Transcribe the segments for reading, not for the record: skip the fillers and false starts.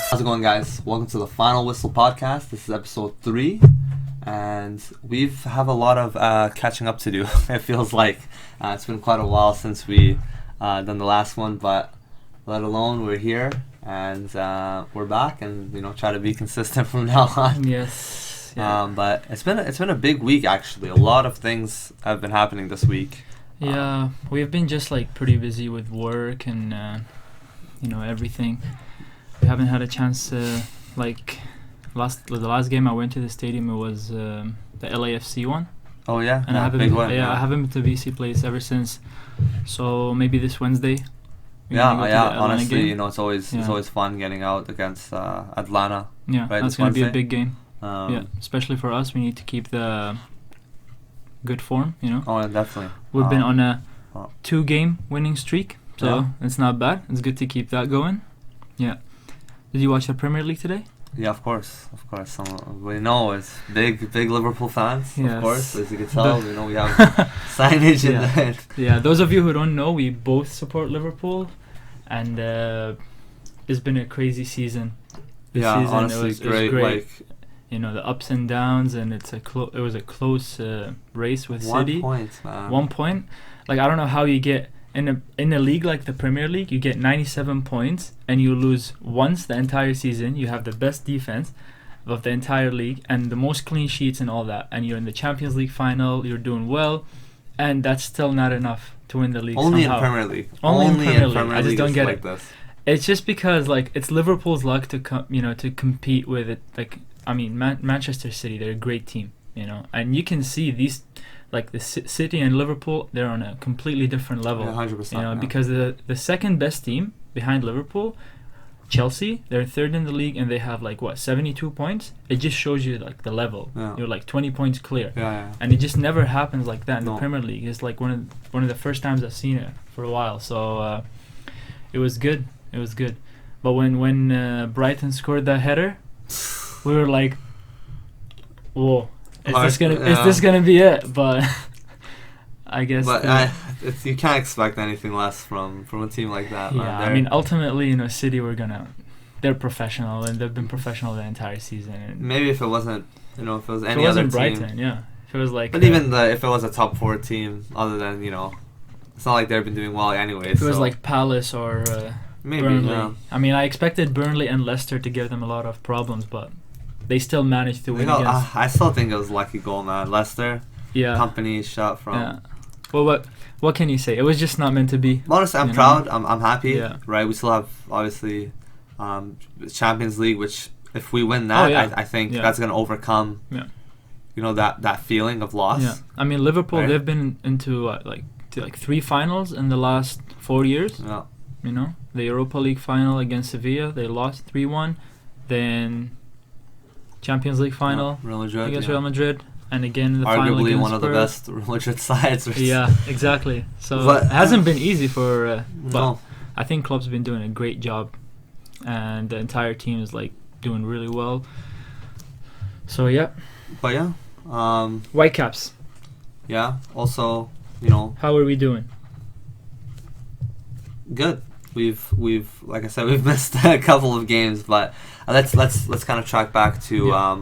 How's it going, guys? Welcome to the Final Whistle podcast. This is episode 3, and we have a lot of catching up to do. It feels like it's been quite a while since we done the last one, but let alone we're here and we're back, and try to be consistent from now on. Yes. Yeah. But it's been a big week actually. A lot of things have been happening this week. Yeah, we've been just pretty busy with work and everything. We haven't had a chance to the last game I went to the stadium. It was the LAFC one. Oh yeah, and I haven't big one. I haven't been to BC Place ever since. So maybe this Wednesday. Honestly, it's always fun getting out against Atlanta. Yeah, right, that's gonna be a big game. Yeah, especially for us, we need to keep the good form. Oh, definitely. We've been on a 2-game winning streak, so Yeah. it's not bad. It's good to keep that going. Yeah. Did you watch the Premier League today? Yeah, of course. We know it's big Liverpool fans. Yes. Of course, as you can tell, we have signage in there. Yeah, those of you who don't know, we both support Liverpool, and it's been a crazy season. Honestly, it was great. Like, the ups and downs, and it was a close race with City. 1 point, man. 1 point. I don't know how you get in a league like the Premier League, you get 97 points and you lose once the entire season. You have the best defense of the entire league and the most clean sheets and all that, and you're in the Champions League final. You're doing well, and that's still not enough to win the league. Only somehow. in Premier League. Only in Premier League. I just don't get like it. This. It's just because it's Liverpool's luck to to compete with it. Manchester City, they're a great team, and you can see these. The City and Liverpool, they're on a completely different level. Yeah, 100%. Because the second best team behind Liverpool, Chelsea, they're third in the league, and they have 72 points. It just shows you the level. Yeah. You're 20 points clear. Yeah. And it just never happens like that in No. the Premier League. It's one of the first times I've seen it for a while. So it was good. It was good. But when Brighton scored that header, we were like, whoa. Is this gonna be it? But I guess. But you can't expect anything less from a team like that. Yeah, man. Ultimately, City they're professional, and they've been professional the entire season. And maybe if it wasn't, if it was if any it other wasn't team. Brighton, yeah. If it was But even if it was a top 4 team, other than it's not like they've been doing well anyway. If it was Palace or maybe, Burnley. yeah. I expected Burnley and Leicester to give them a lot of problems, but they still managed to win against. I still think it was a lucky goal, man. Leicester, company shot from. Yeah. Well, what can you say? It was just not meant to be. Honestly, I'm proud. I'm happy. Yeah. Right, we still have obviously Champions League, which if we win that, I think that's gonna overcome. Yeah. That feeling of loss. Yeah. Liverpool, right? They've been into 3 finals in the last 4 years. Yeah. The Europa League final against Sevilla, they lost 3-1. Then Champions League final against Real Madrid, and again in the final arguably against one of the Spurs. best Real Madrid sides. Yeah, exactly. So but, it hasn't been easy for. But no. I think Klopp's been doing a great job, and the entire team is doing really well. So yeah. But yeah. Whitecaps. Yeah. Also, How are we doing? Good. We've like I said, we've missed a couple of games, but let's kind of track back to a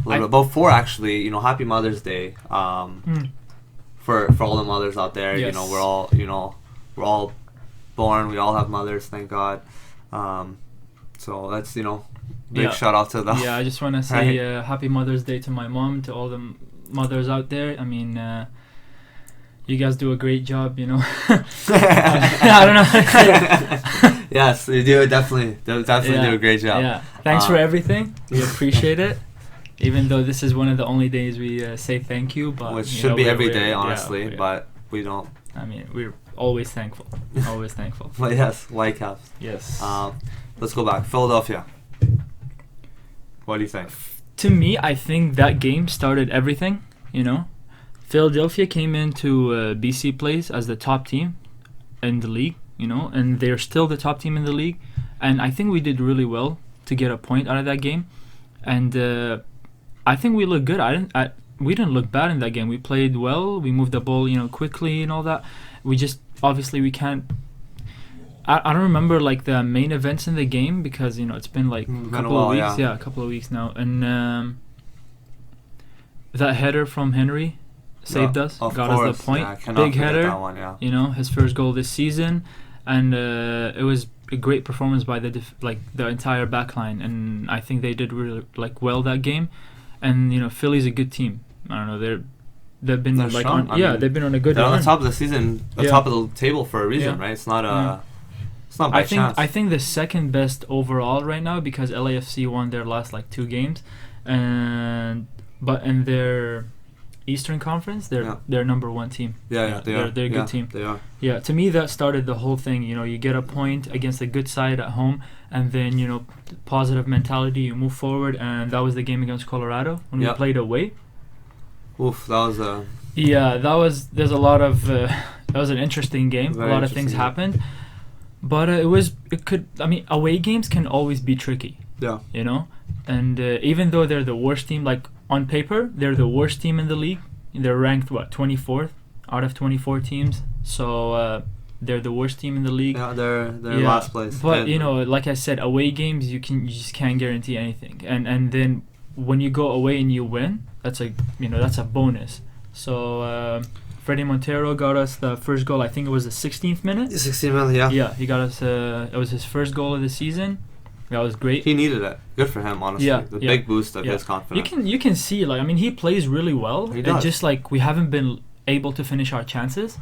little bit before actually. Happy Mother's Day. For all the mothers out there. Yes. We're all born. We all have mothers, thank God. So that's big shout out to them. Yeah, I just want to say Happy Mother's Day to my mom, to all the mothers out there. You guys do a great job, I don't know. Yes, you do definitely do a great job. Yeah, thanks for everything. We appreciate it. Even though this is one of the only days we say thank you, but which should be every day, honestly. But we don't. We're always thankful. Always thankful. But yes, Whitecaps. Yes. Let's go back. Philadelphia. What do you think? To me, I think that game started everything. Philadelphia came into BC Place as the top team in the league, and they're still the top team in the league. And I think we did really well to get a point out of that game. And I think we looked good. We didn't look bad in that game. We played well. We moved the ball, quickly and all that. We just obviously we can't I don't remember like the main events in the game because it's been like a couple of weeks. Yeah, a couple of weeks now, and that header from Henry saved us, got course. us the point. Yeah, Big header. That one, yeah. His first goal this season, and it was a great performance by the entire backline, and I think they did really well that game. And Philly's a good team. I don't know, they've been they're like strong. they've been on a good they're run. on the top of the season, top of the table for a reason, right? It's not it's not by chance. I think the second best overall right now because LAFC won their last 2 games, but in their Eastern Conference, they're number 1 team. They're a good team. They are. Yeah, to me that started the whole thing. You get a point against a good side at home, and then positive mentality. You move forward, and that was the game against Colorado when we played away. Oof, that was a. Yeah, there's a lot of. That was an interesting game. A lot of things happened, but away games can always be tricky. Yeah. And even though they're the worst team, on paper, they're the worst team in the league. They're ranked 24th out of 24 teams. So they're the worst team in the league. Yeah, they're last place. But like I said, away games you just can't guarantee anything. And then when you go away and you win, that's a bonus. So Freddie Montero got us the first goal. I think it was the 16th minute. 16th minute, yeah. Yeah, he got us. It was his first goal of the season. That was great. He needed it. Good for him, honestly. Big boost of his confidence. You can see he plays really well. He does. It's just we haven't been able to finish our chances.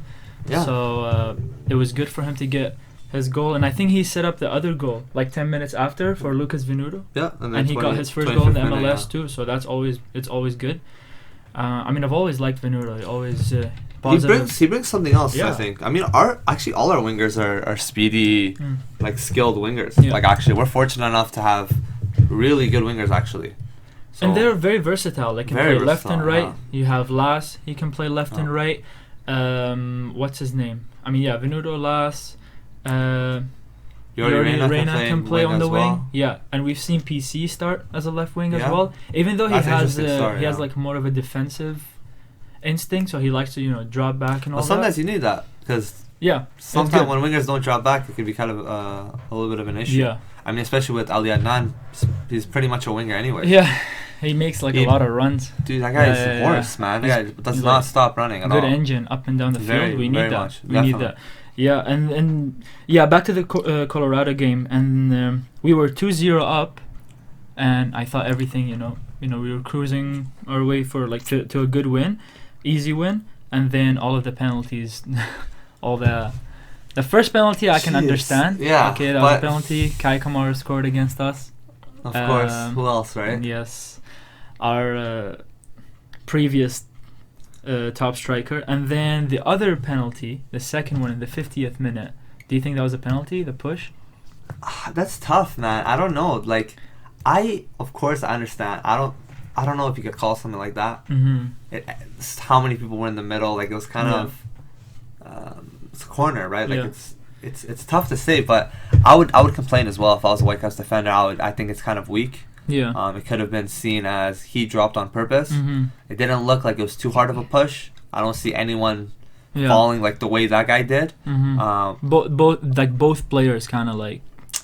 Yeah. So it was good for him to get his goal, and I think he set up the other goal 10 minutes after for Lucas Venuto. Yeah, and he got his first goal in the MLS too. So it's always good. I've always liked Venuto. He always. He brings something else. I think. all our wingers are speedy, skilled wingers. Yeah. We're fortunate enough to have really good wingers actually. So and they're very versatile. They can play left and right. Yeah. You have Las. He can play left and right. What's his name? Venuto, Las. Yori Reyna can play on the wing. Yeah, and we've seen PC start as a left wing as well. Even though he has more of a defensive instinct, so he likes to drop back and all that. Sometimes you need that because sometimes when wingers don't drop back, it can be kind of a little bit of an issue. Yeah, especially with Ali Adnan, he's pretty much a winger anyway. Yeah, he makes a lot of runs. Dude, that guy is a horse, man. That guy does not stop running at all. Good engine up and down the field. We need that. We need that. Yeah, and back to the Colorado game, and we were 2-0 up, and I thought everything, we were cruising our way for to a good win. Easy win, and then all of the penalties, all the first penalty I can understand. Yeah. Okay, that was a penalty. Kai Kamara scored against us. Of course. Who else, right? Yes, our previous top striker, and then the other penalty, the second one in the 50th minute. Do you think that was a penalty? The push? That's tough, man. I don't know. Of course I understand. I don't know if you could call something like that. Mm-hmm. How many people were in the middle? It was kind of it's a corner, right? It's tough to say, but I would complain as well if I was a Whitecaps defender. I think it's kind of weak. Yeah. It could have been seen as he dropped on purpose. Mm-hmm. It didn't look like it was too hard of a push. I don't see anyone falling the way that guy did. Mm-hmm. Both players kind of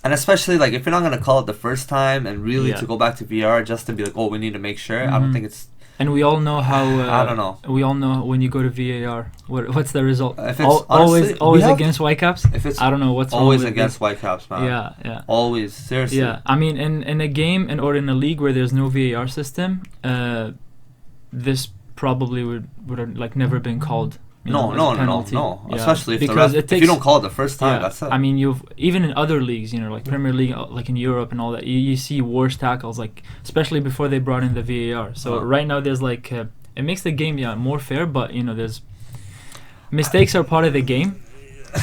And especially if you're not gonna call it the first time and really to go back to VAR just to be we need to make sure. Mm-hmm. I don't think it's. And we all know how. I don't know. We all know when you go to VAR, what's the result? If it's always against Whitecaps. If it's I don't know what's always against Whitecaps, man. Yeah. Always, seriously. Yeah, in a game or in a league where there's no VAR system, this probably would have never been called. No. Yeah. Especially if if you don't call it the first time, that's it. You've even in other leagues, Premier League, in Europe and all that, you see worse tackles, especially before they brought in the VAR. So right now there's it makes the game more fair, but there's mistakes are part of the game.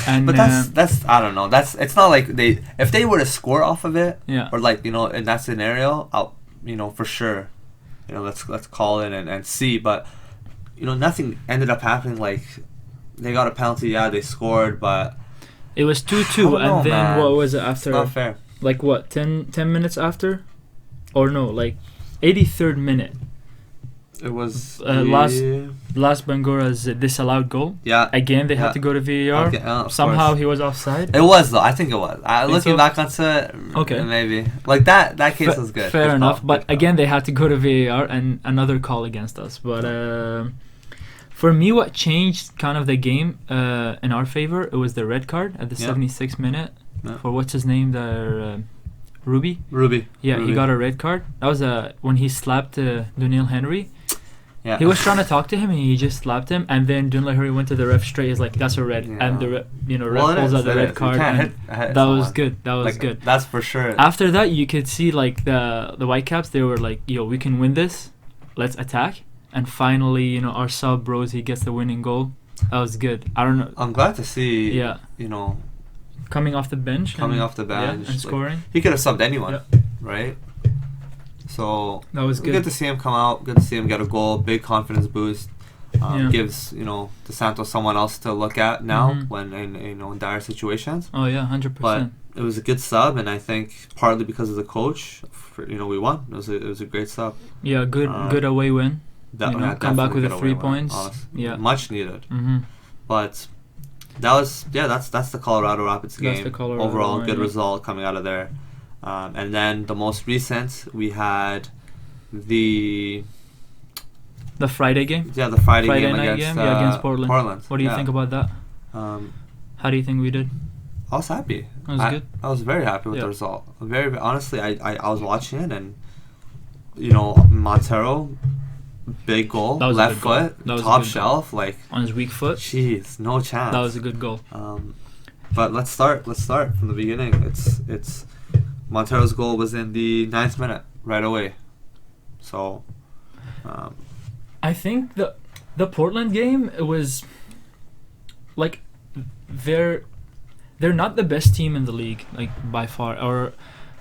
And but that's I don't know. It's not if they were to score off of it, or in that scenario, I'll for sure, let's call it and see, but. Nothing ended up happening. They got a penalty, they scored, but it was 2-2, and then man. What was it after? It's not fair. 10 minutes after, or no, 83rd minute. It was Last Bangora's disallowed goal. Yeah. Again, they had to go to VAR. Okay, Somehow he was offside. It was though. I think it was. Looking so? back onto it, Okay. maybe like that case was good. Fair Good enough. call. But Good call. again, they had to go to VAR and another call against us. But for me, what changed kind of the game in our favor, it was the red card at the 76th minute for what's his name there. Ruby. Yeah, Ruby. He got a red card. That was when he slapped Daniel Henry. Yeah. He was trying to talk to him and he just slapped him. And then Daniel Henry went to the ref straight. He's like, "That's a red." Yeah. And the ref pulls out the red card. And that was good. That was good. That's for sure. After that, you could see like the Whitecaps. They were like, "Yo, we can win this. Let's attack." And finally, our sub Rose, he gets the winning goal. That was good. I don't know. I'm glad to see. Yeah. Coming off the bench and scoring. He could have subbed anyone, right? So that was good. Good to see him come out. Good to see him get a goal. Big confidence boost. Gives DeSantos someone else to look at now when in dire situations. Oh yeah, 100%. But it was a good sub, and I think partly because of the coach, we won. It was a great sub. Yeah, good away win. Come back with the 3 points. Yeah, much needed. But. That's the Colorado Rapids game. Overall, good result coming out of there. And then the most recent, we had the Friday game. Yeah, the Friday game night against Portland. What do you think about that? How do you think we did? I was happy. It was good. I was very happy with the result. Very honestly, I was watching it and Montero. Big goal, left foot, top shelf, like on his weak foot. Jeez, no chance. That was a good goal. But let's start from the beginning. It's Montero's goal was in the 9th minute right away. So, I think the Portland game, it was like they're not the best team in the league, like by far, or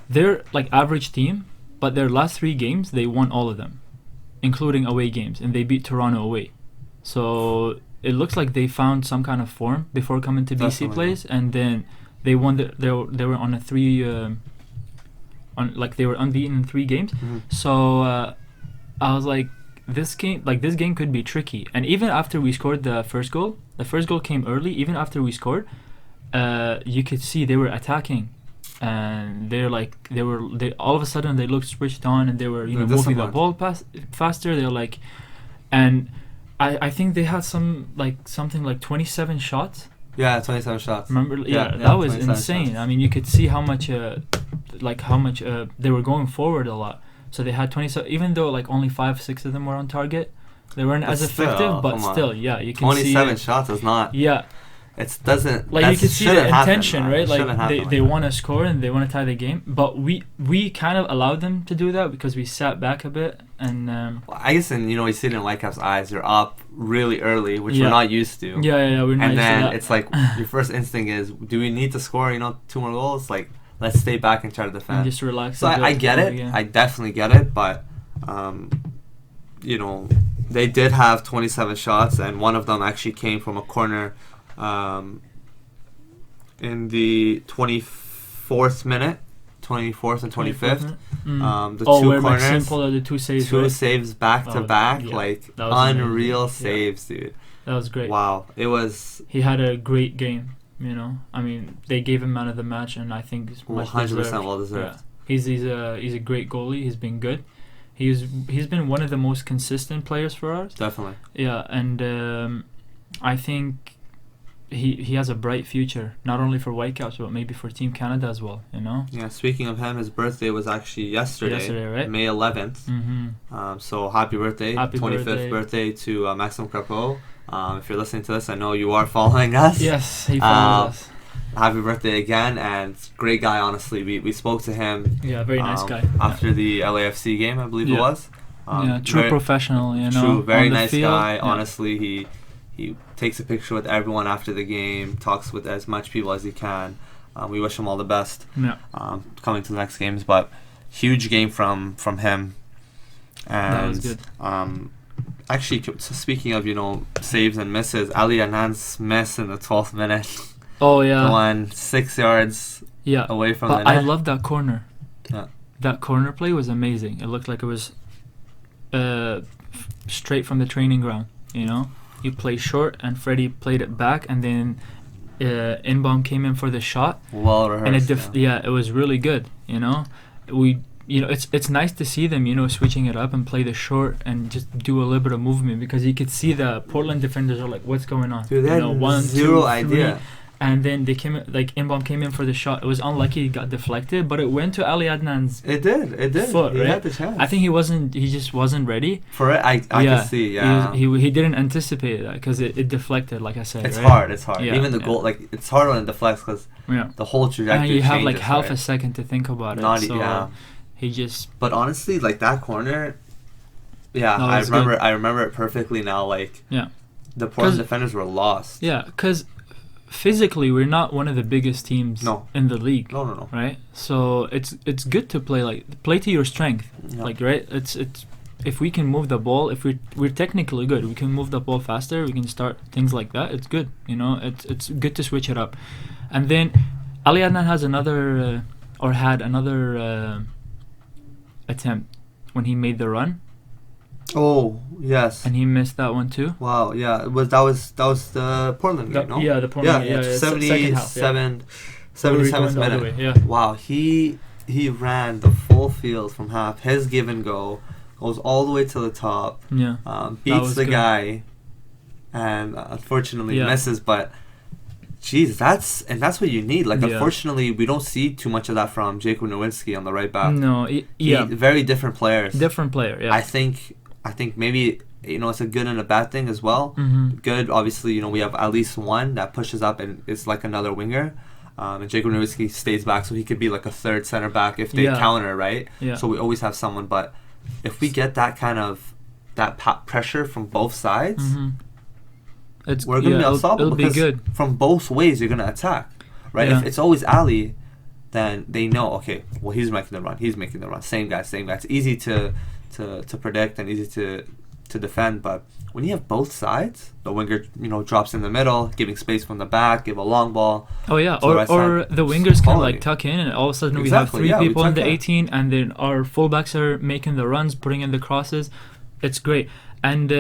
they're like average team. But their last 3 games, they won all of them, including away games, and they beat Toronto away. So it looks like they found some kind of form before coming to BC Place, and then they won. They were on a 3, they were unbeaten in 3 games. So I was like, this game could be tricky. And even after we scored the first goal came early. Even after we scored, you could see they were attacking. And they all of a sudden they looked switched on, and they were moving the ball faster. They're like, and I think they had something like 27 shots. Yeah, 27 shots. Remember? Yeah, that was insane. Shots. I mean, you could see how much they were going forward a lot. So they had 27, even though like only 5-6 of them were on target. They weren't as effective, but still, you can 27 shots is not. Yeah. It doesn't like you can see the intention, happen, right? Like they want to score and they want to tie the game, but we kind of allowed them to do that because we sat back a bit and. I guess you see it in Whitecaps' eyes. You're up really early, which we're not used to. Yeah, we're not used to that. And then it's like your first instinct is, do we need to score? 2 more goals? Like, let's stay back and try to defend. And just relax. So I get it. I definitely get it, but they did have 27 shots, and one of them actually came from a corner. In the 24th minute, 24th and 25th, the 2 corners, the 2 saves, saves back to back, unreal saves, dude. That was great. Wow, it was. He had a great game. I mean, they gave him man of the match, and I think it's 100% well deserved. Yeah. He's a great goalie. He's been good. He's been one of the most consistent players for us. Definitely. Yeah, and I think. He has a bright future, not only for Whitecaps, but maybe for Team Canada as well, Yeah, speaking of him, his birthday was actually yesterday, right? May 11th. So happy birthday, 25th birthday to Maxime Crapeau. If you're listening to this, I know you are following us. Yes, he follows us. Happy birthday again, and great guy, honestly. We spoke to him. Yeah, very nice guy. After the LAFC game, I believe it was. True professional, True, very nice field, guy. Honestly, he takes a picture with everyone after the game, talks with as much people as he can. We wish him all the best coming to the next games. But huge game from him. And, that was good. Actually, so speaking of saves and misses, Ali Anand's miss in the 12th minute. Oh yeah, going 6 yards away from the net. I love that corner. Yeah, that corner play was amazing. It looked like it was straight from the training ground. You know, he played short, and Freddie played it back, and then Inbom came in for the shot. Well rehearsed. And it was really good. You know, it's nice to see them, switching it up and play the short and just do a little bit of movement, because you could see the Portland defenders are like, what's going on? Dude, they had one, zero two, idea. And then they came, like Inbom came in for the shot. It was unlucky, it got deflected, but it went to Ali Adnan's It did. foot, he right? had the chance. I think he just wasn't ready. For it, I can see, yeah. He didn't anticipate that, because it deflected, like I said. It's right? hard, it's hard. Yeah, Even the goal, like, it's hard when it deflects, because the whole trajectory and you have like changes, half right? a second to think about Not it. So yeah. he just... But honestly, like, that corner, yeah, No, I remember it perfectly now, like, yeah, the Portland defenders were lost. Yeah, because physically we're not one of the biggest teams in the league. No. Right? So it's good to play to your strength. Yeah. Like, right? It's if we can move the ball, if we're technically good, we can move the ball faster, we can start things like that. It's good, it's good to switch it up. And then Ali Adnan had another attempt when he made the run. Oh, yes. And he missed that one too. Wow, yeah. That was the Portland game, no? Yeah, the Portland game. Yeah, 77th minute. Yeah. Wow, he ran the full field from half. His give and go goes all the way to the top. Yeah. Beats the guy, and unfortunately misses. But geez, that's what you need. Like, unfortunately, we don't see too much of that from Jacob Nowinski on the right back. No, very different players. Different player. Yeah. I think maybe it's a good and a bad thing as well. Mm-hmm. Good, obviously, we have at least one that pushes up and is like another winger. And Jacob Nowinski stays back, so he could be like a third center back if they counter, right? Yeah. So we always have someone. But if we get that kind of pressure from both sides, we're going to be unstoppable. It'll be good. From both ways, you're going to attack, right? Yeah. If it's always Ali, then they know, okay, well, he's making the run. Same guy. It's easy to predict and easy to defend, but when you have both sides, the winger drops in the middle, giving space from the back, give a long ball. Oh yeah, or the wingers can like tuck in, and all of a sudden we have three people in the 18, and then our fullbacks are making the runs, putting in the crosses. It's great, and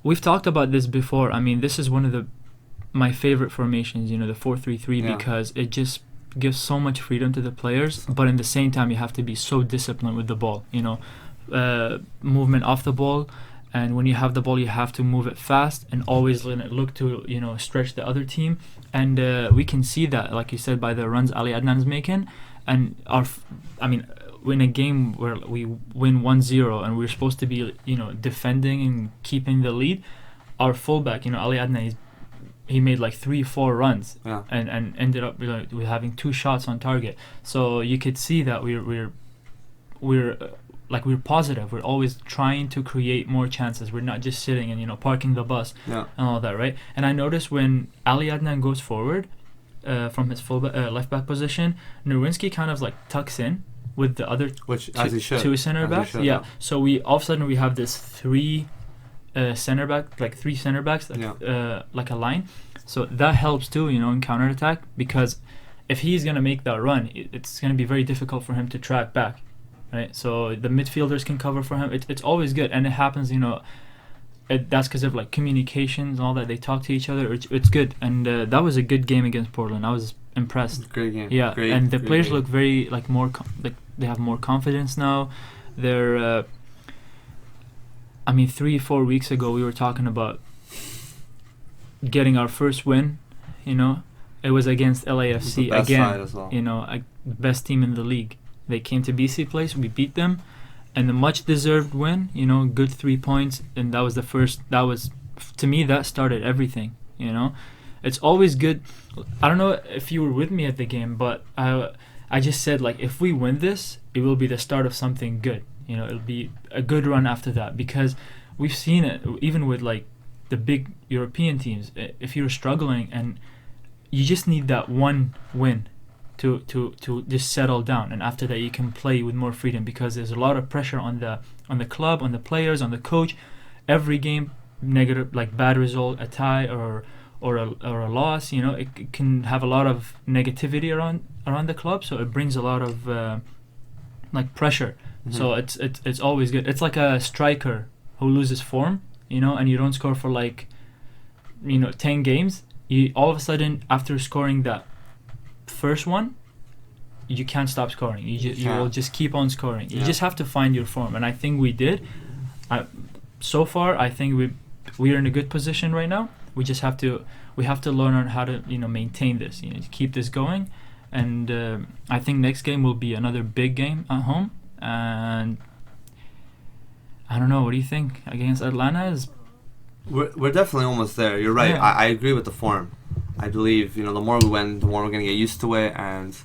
we've talked about this before. I mean, this is one of my favorite formations, the 4-3-3, because it just gives so much freedom to the players, but in the same time you have to be so disciplined with the ball. Movement off the ball, and when you have the ball you have to move it fast and always let it look to stretch the other team, and we can see that, like you said, by the runs Ali Adnan's making. And in a game where we win 1-0 and we're supposed to be defending and keeping the lead, our fullback Ali Adnan, he made like 3-4 runs and ended up with having 2 shots on target. So you could see that we're positive. We're always trying to create more chances. We're not just sitting and parking the bus and all that, right? And I noticed when Ali Adnan goes forward from his left back position, Nowinski kind of like tucks in with the other two center backs. Yeah. So all of a sudden we have this three center backs, like a line. So that helps too, in counter attack, because if he's gonna make that run, it's gonna be very difficult for him to track back. Right, so the midfielders can cover for him. It's always good, and it happens. That's because of like communications and all that. They talk to each other. It's good, and that was a good game against Portland. I was impressed. Great game. Yeah, and the players look very more they have more confidence now. They're 3-4 weeks ago we were talking about getting our first win. It was against LAFC again. Best team in the league. They came to BC Place, we beat them, and a much deserved win, good 3 points, and that was to me, that started everything. It's always good. I don't know if you were with me at the game, but I just said, like, if we win this, it will be the start of something good. It'll be a good run after that, because we've seen it even with like the big European teams. If you're struggling and you just need that one win to just settle down, and after that you can play with more freedom, because there's a lot of pressure on the club, on the players, on the coach. Every game, negative, like bad result, a tie or a loss, it can have a lot of negativity around the club. So it brings a lot of like pressure. Mhm. So it's always good. It's like a striker who loses form, and you don't score for like 10 games. You all of a sudden, after scoring that first one, you can't stop scoring. You will just keep on scoring. You just have to find your form, and I think we did. So far, I think we're in a good position right now. We have to learn on how to maintain this, to keep this going, and I think next game will be another big game at home, and I don't know. What do you think against Atlanta? We're definitely almost there. You're right. Yeah. I agree with the form. I believe the more we win, the more we're gonna get used to it. And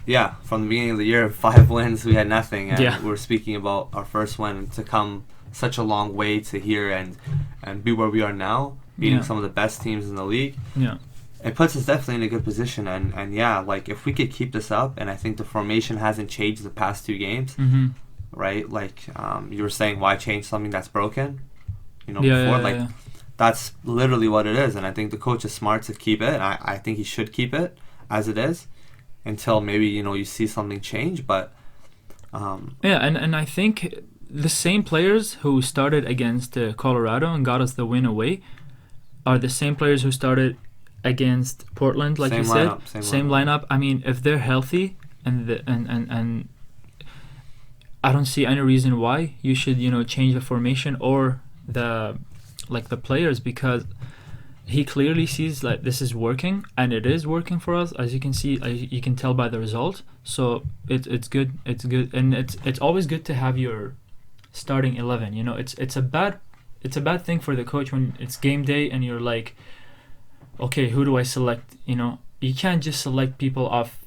yeah, from the beginning of the year, 5 wins, we had nothing, and we're speaking about our first win to come such a long way to here and be where we are now, beating some of the best teams in the league. Yeah. It puts us definitely in a good position, and yeah, like if we could keep this up, and I think the formation hasn't changed the past 2 games, right? Like you were saying, why change something that's broken? Before, that's literally what it is, and I think the coach is smart to keep it. I think he should keep it as it is until maybe you see something change, but and I think the same players who started against Colorado and got us the win away are the same players who started against Portland, like you said. Same lineup. I mean, if they're healthy and I don't see any reason why you should change the formation or the players, because he clearly sees like this is working, and it is working for us, as you can see. You can tell by the result. So it's good, and it's always good to have your starting 11. It's a bad thing for the coach when it's game day and you're like, okay, who do I select? You can't just select people off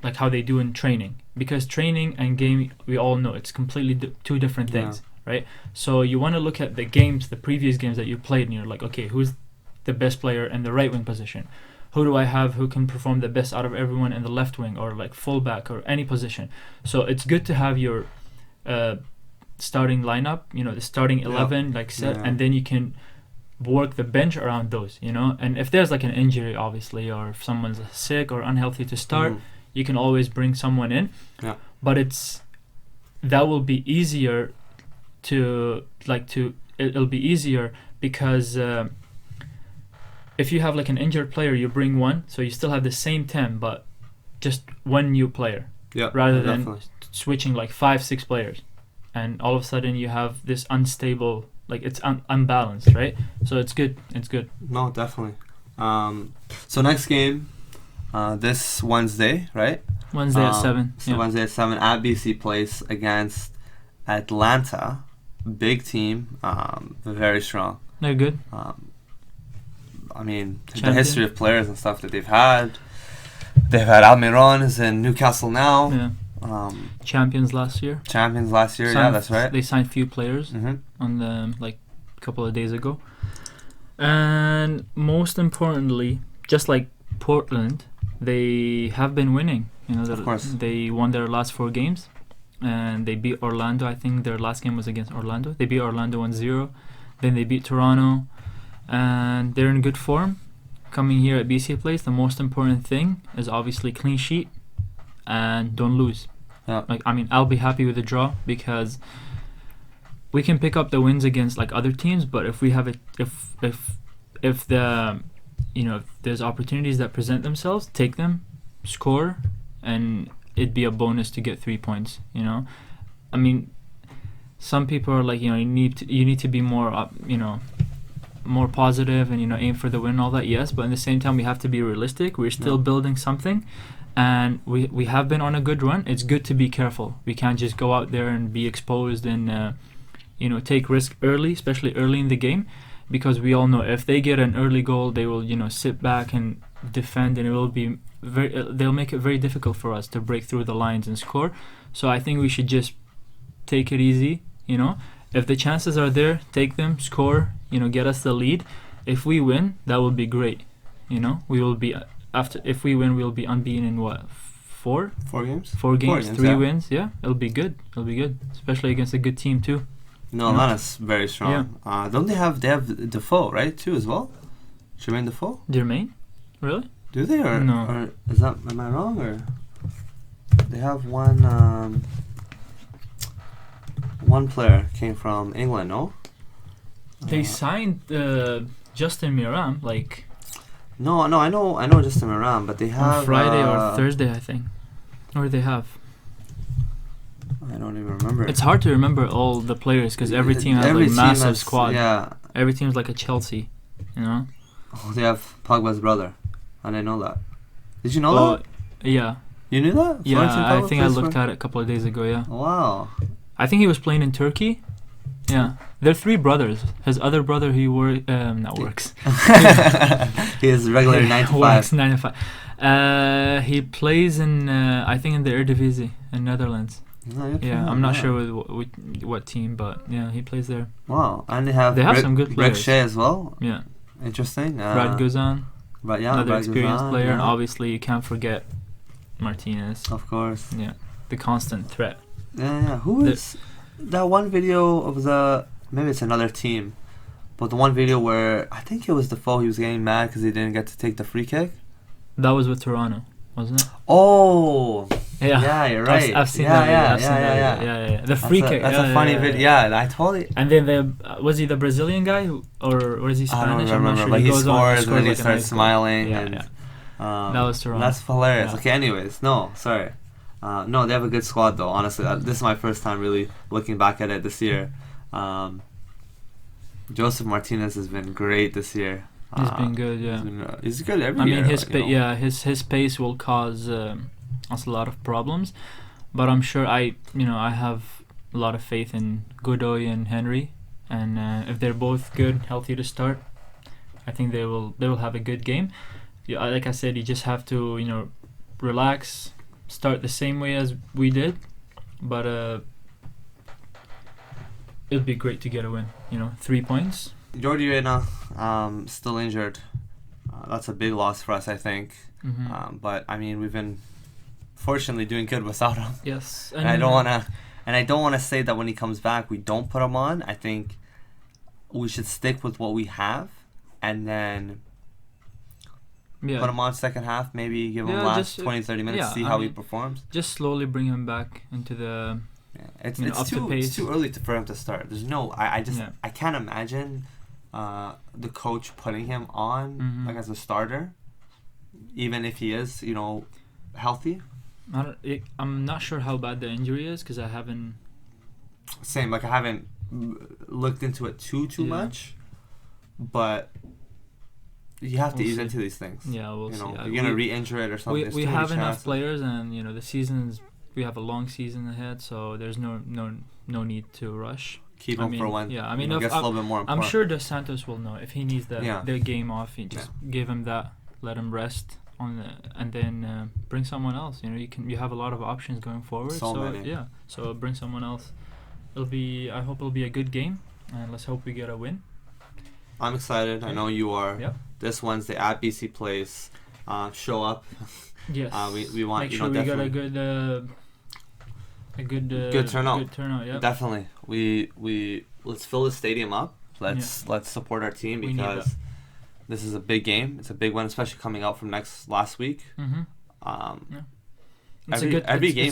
like how they do in training, because training and game, we all know it's completely 2 different things, right? So you want to look at the previous games that you played, and you're like, okay, who's the best player in the right wing position? Who do I have who can perform the best out of everyone in the left wing, or like fullback, or any position? So it's good to have your starting lineup, the starting 11 set, and then you can work the bench around those, and if there's like an injury, obviously, or if someone's sick or unhealthy to start, you can always bring someone in. But that will be easier it'll be easier because if you have like an injured player, you bring one, so you still have the same 10 but just one new player, rather than switching like 5-6 players, and all of a sudden you have this unstable, like it's unbalanced, right? So it's good. No, definitely. So next game, this Wednesday, right? Wednesday at 7. So Wednesday at 7 at BC Place against Atlanta. Big team, very strong. They're good. I mean, the history of players and stuff that they've had Almiron is in Newcastle now. Champions last year. That's right. They signed few players on the a couple of days ago. And most importantly, just like Portland, they have been winning. Of course. They won their last 4 games, and they beat Orlando. I think their last game was against Orlando. They beat Orlando 1-0. Then they beat Toronto, and they're in good form. Coming here at BC Place, the most important thing is obviously clean sheet and don't lose. I'll be happy with the draw, because we can pick up the wins against like other teams, but if we have if there's opportunities that present themselves, take them, score, and it'd be a bonus to get 3 points. Some people are like, you need to be more more positive and aim for the win and all that. Yes, but at the same time we have to be realistic. We're still building something, and we have been on a good run. It's good to be careful. We can't just go out there and be exposed and take risk early, especially early in the game, because we all know if they get an early goal, they will sit back and defend, and it will be they'll make it very difficult for us to break through the lines and score. So I think we should just take it easy. If the chances are there, take them, score, get us the lead. If we win, that will be great. We will be if we win, we'll be unbeaten in what, 4 games? 4 games, 3 wins. Yeah, it'll be good, especially against a good team too. No, Atlanta's very strong. Don't they have Defoe, right, too, as well? Jermaine Defoe? Jermaine? Really? Do they, or no? Or am I wrong, or they have one? one player came from England. No. They signed Justin Miram like No, I know Justin Moran, but they have on Friday or Thursday, I think, or they have. I don't even remember. It's hard to remember all the players because every team has like massive squad. Yeah. Every team's like a Chelsea, you know. Oh, they have Pogba's brother. I didn't know that. Did you know that? Yeah. You knew that? Yeah, Florentine I Pogba think I plays looked for- at it a couple of days ago. Yeah. Wow. I think he was playing in Turkey. Yeah. They're three brothers. His other brother, he works. He is regular 9 to 5. Works 9 to 5. He plays in, I think, in the Eredivisie in Netherlands. No, Yeah, I'm not sure with what team, but yeah, he plays there. Wow, and they have some good Rick players. Shea as well. Yeah. Interesting. Brad Guzan, But yeah, another Brad experienced Guzan, player, yeah. and obviously you can't forget Martinez. Of course. Yeah, the constant threat. Yeah. Who is that one video of the? Maybe it's another team, but the one video where I think it was Defoe. He was getting mad because he didn't get to take the free kick. That was with Toronto, wasn't it? Oh. Yeah. Yeah, you're right. I've seen that. Yeah. Yeah. The free kick. That's a funny video. Yeah, I totally. And then was he the Brazilian guy or is he Spanish? I don't remember, but he scores and then he starts smiling. Yeah. That was Toronto. That's hilarious. Yeah. Okay, anyways, no, sorry. No, they have a good squad though. Honestly, this is my first time really looking back at it this year. Joseph Martinez has been great this year. He's been good, yeah. He's good every year. I mean, his pace will cause us a lot of problems, but I'm sure I have a lot of faith in Godoy and Henry, and if they're both good, healthy to start, I think they will have a good game. Yeah, like I said, you just have to relax, start the same way as we did, but it'd be great to get a win. 3 points. Jordi Reyna, still injured. That's a big loss for us, I think. Mm-hmm. But I mean, we've been fortunately doing good without him. Yes, And I don't wanna say that when he comes back we don't put him on. I think we should stick with what we have, and then put him on second half. Maybe give him last 20-30 minutes, see how he performs. Just slowly bring him back into the. It's pace. too early for him to start. There's no. I can't imagine the coach putting him on like as a starter, even if he is healthy. I'm not sure how bad the injury is because I haven't. Same, like I haven't looked into it too much, but you have to ease into these things. Yeah, we'll see. You're gonna re-injure it or something. We have enough players, and the seasons. We have a long season ahead, so there's no need to rush. Keep him for when. Yeah, I mean, it gets a little bit more important. I'm sure Dos Santos will know if he needs their game off. You just give him that, let him rest and then bring someone else. You have a lot of options going forward. So many. Yeah, so bring someone else. I hope it'll be a good game, and let's hope we get a win. I'm excited. I know you are. Yep. This Wednesday at BC Place, show up. Yes. We want make sure we got a good turnout. Good turnout. Yeah. Definitely. We let's fill the stadium up. Let's support our team because this is a big game. It's a big one, especially coming out from last week. Mm-hmm. It's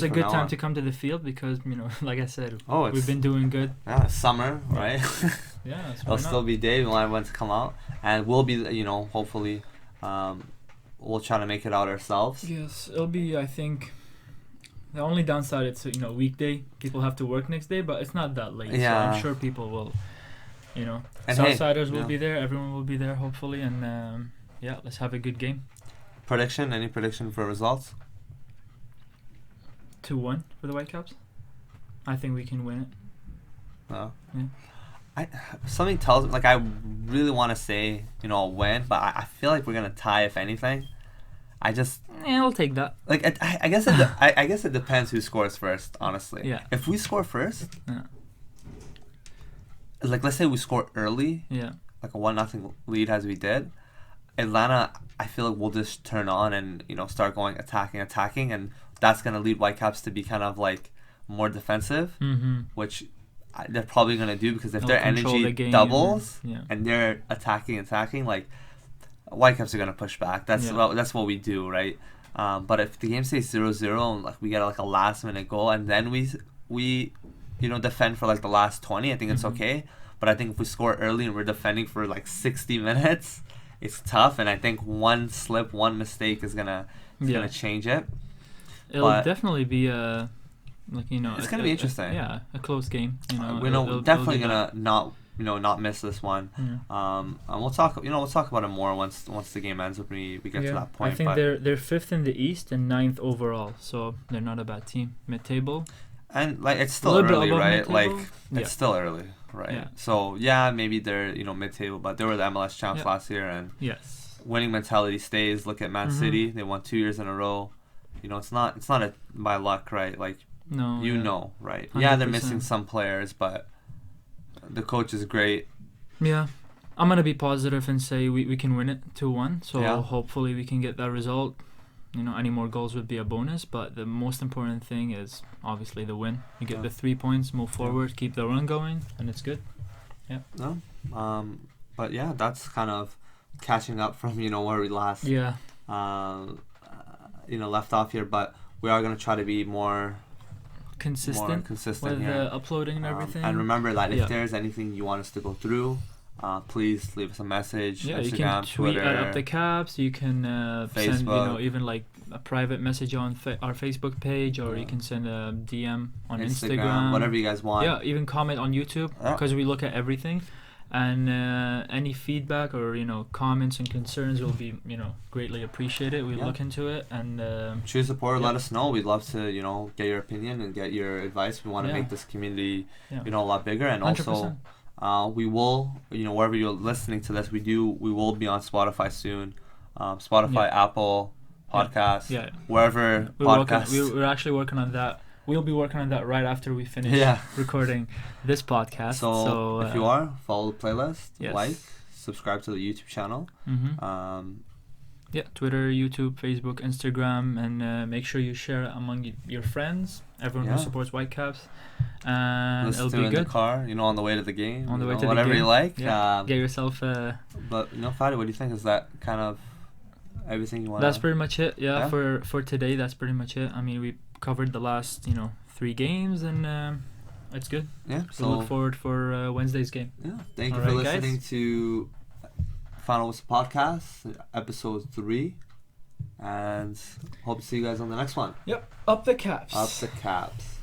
a good time to come to the field because like I said, we've been doing good. Yeah, summer, right? Yeah, it'll still be day. We want everyone to come out, and we'll be hopefully. We'll try to make it out ourselves. Yes, it'll be. I think the only downside it's weekday. People have to work next day, but it's not that late. Yeah. So I'm sure people will. And Southsiders will be there. Everyone will be there hopefully, and let's have a good game. Prediction? Any prediction for results? 2-1 for the Whitecaps. I think we can win it. Oh. Yeah. Something tells me, I really want to say, a win, but I feel like we're gonna tie if anything. I'll take that. I guess I guess it depends who scores first. Honestly, yeah. If we score first, let's say we score early, like a 1-0 lead as we did, Atlanta, I feel like we'll just turn on and start going attacking, and that's gonna lead Whitecaps to be kind of more defensive, which. They're probably gonna do because if their energy doubles and they're attacking, Whitecaps are gonna push back. That's what we do, right? But if the game stays 0-0 and we get a last minute goal and then we defend for like the last 20, I think it's Mhm. okay. But I think if we score early and we're defending for like 60 minutes, it's tough. And I think one slip, one mistake is gonna change it. It'll But definitely be it's gonna be interesting. A close game. We're definitely gonna not miss this one. Yeah. And we'll talk about it more once the game ends when we get to that point. I think they're fifth in the East and 9th overall, so they're not a bad team. Mid-table. And like it's still early, right? Like it's still early, right? Yeah. So maybe they're mid-table, but they were the MLS champs last year, and yes, winning mentality stays. Look at Man City; they won 2 years in a row. It's not by luck, right? Like right? 100%. Yeah, they're missing some players, but the coach is great. Yeah, I'm gonna be positive and say we can win it 2-1. So hopefully we can get that result. Any more goals would be a bonus, but the most important thing is obviously the win. You get the 3 points, move forward, keep the run going, and it's good. Yeah. No. But yeah, that's kind of catching up from where we last left off here. But we are gonna try to be more consistent with uploading and everything. And remember that if there's anything you want us to go through, please leave us a message. Yeah, Instagram, you can tweet Twitter, at UpTheCaps. You can send even like a private message on our Facebook page, or you can send a DM on Instagram, whatever you guys want. Yeah, even comment on YouTube because we look at everything, and any feedback or comments and concerns will be greatly appreciated. We look into it and choose support. Let us know. We'd love to get your opinion and get your advice. We want to make this community a lot bigger, and 100%. Also. We will, wherever you're listening to this, we will be on Spotify soon. Spotify, Apple Podcasts, wherever podcasts. We're actually working on that. We'll be working on that right after we finish recording this podcast. So if you follow the playlist, like, subscribe to the YouTube channel. Twitter, YouTube, Facebook, Instagram, and make sure you share it among your friends, everyone who supports Whitecaps. And listen it'll to be good. In the car, on the way to the game. On the way to the game. Whatever you like. Yeah. Get yourself But, Fadi, what do you think? Is that kind of everything you want? That's pretty much it. Yeah, for today, that's pretty much it. I mean, we covered the last, 3 games, and it's good. Yeah. So we look forward for Wednesday's game. Yeah. Thank you for listening to Final Whistle Podcast, episode 3. And hope to see you guys on the next one. Yep. Up the caps. Up the caps.